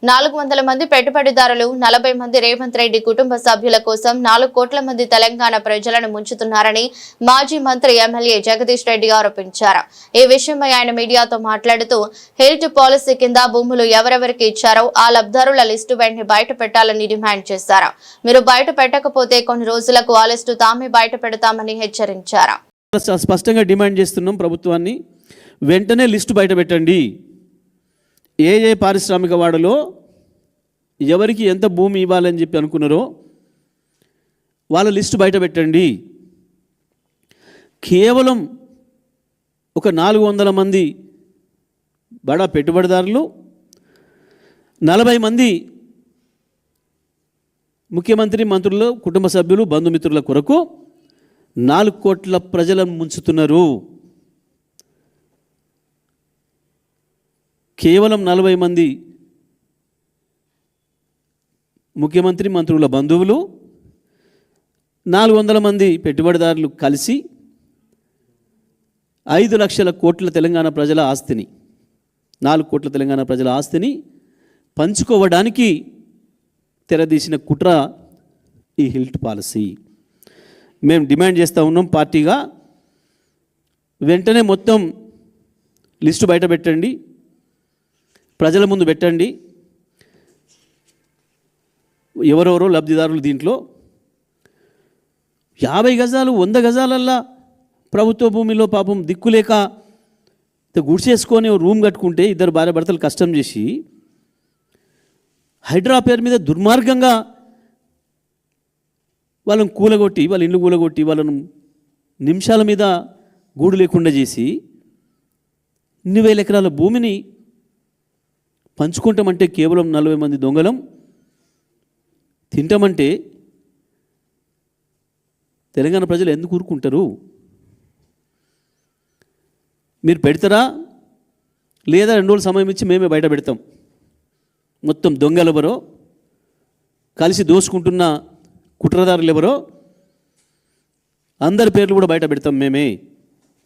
400 మంది పెట్టుబడిదారులు 40 మంది రేవంత్ రెడ్డి కుటుంబ సభ్యుల కోసం 4 కోట్ల మంది తెలంగాణ ప్రజలను ముంచుతున్నారని మాజీ మంత్రి ఎమ్మెల్యే జగదీష్ రెడ్డి ఆరోపించారు. ఈ విషయమై ఆయన మీడియాతో మాట్లాడుతూ హెల్త్ పాలసీ కింద భూములు ఎవరెవరికి ఇచ్చారో ఆ లబ్ధిదారుల లిస్టు వెంటనే బయట పెట్టాలని డిమాండ్ చేశారు. మీరు బయట పెట్టకపోతే కొన్ని రోజులకు ఆ లిస్టు తామే బయట పెడతామని హెచ్చరించారు. స్పష్టంగా డిమాండ్ చేస్తున్నాం ప్రభుత్వాన్ని, వెంటనే లిస్టు బయట పెట్టండి. ఏ పారిశ్రామిక వాడలో ఎవరికి ఎంత భూమి ఇవ్వాలని చెప్పి అనుకున్నారో వాళ్ళ లిస్టు బయట పెట్టండి. కేవలం ఒక 400 మంది బడా పెట్టుబడిదారులు, 40 మంది ముఖ్యమంత్రి మంత్రులు కుటుంబ సభ్యులు బంధుమిత్రుల కొరకు 4 కోట్ల ప్రజలను ముంచుతున్నారు. కేవలం 40 మంది ముఖ్యమంత్రి మంత్రుల బంధువులు, 400 మంది పెట్టుబడిదారులు కలిసి 5 లక్షల కోట్ల తెలంగాణ ప్రజల ఆస్తిని, 4 కోట్ల తెలంగాణ ప్రజల ఆస్తిని పంచుకోవడానికి తెరదీసిన కుట్ర ఈ హెల్త్ పాలసీ. మేము డిమాండ్ చేస్తూ ఉన్నాం పార్టీగా, వెంటనే మొత్తం లిస్టు బయట పెట్టండి, ప్రజల ముందు పెట్టండి. ఎవరెవరో లబ్ధిదారులు దీంట్లో 50 గజాలు 100 గజాలల్లా ప్రభుత్వ భూమిలో పాపం దిక్కులేక గుడిసేసుకొని రూమ్ కట్టుకుంటే 2 భార్య భర్తలు కష్టం చేసి హైడ్రా పేరు మీద దుర్మార్గంగా వాళ్ళని కూలగొట్టి, వాళ్ళ ఇల్లు కూలగొట్టి, వాళ్ళను నిమిషాల మీద గూడు లేకుండా చేసి 2,000 ఎకరాల భూమిని పంచుకుంటామంటే కేవలం 40 మంది దొంగలం తింటామంటే తెలంగాణ ప్రజలు ఎందుకు ఊరుకుంటారు? మీరు పెడతారా లేదా 2 రోజులు సమయం ఇచ్చి మేమే బయట పెడతాం. మొత్తం దొంగలు ఎవరో, కలిసి దోసుకుంటున్న కుట్రదారులు ఎవరో అందరి పేర్లు కూడా బయట పెడతాం మేమే.